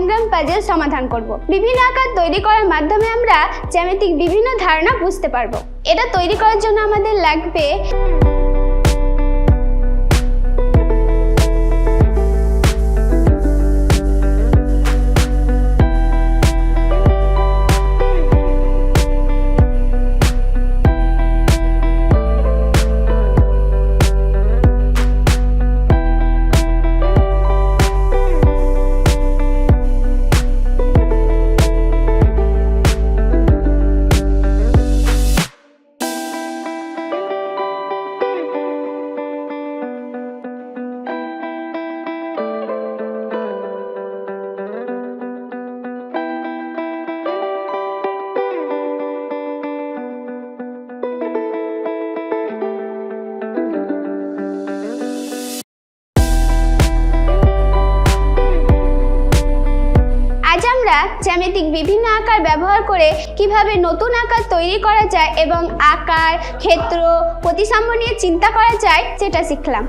সংগ্রাম পাজল সমাধান করব। বিভিন্ন আকার তৈরি করার মাধ্যমে আমরা জ্যামিতিক বিভিন্ন ধারণা বুঝতে পারবো। এটা তৈরি করার জন্য আমাদের লাগবে জ্যামিতিক বিভিন্ন আকার ব্যবহার করে কিভাবে নতুন আকার তৈরি করা যায় এবং আকার, ক্ষেত্র, প্রতিসাম্য নিয়ে চিন্তা করা যায় সেটা শিখলাম।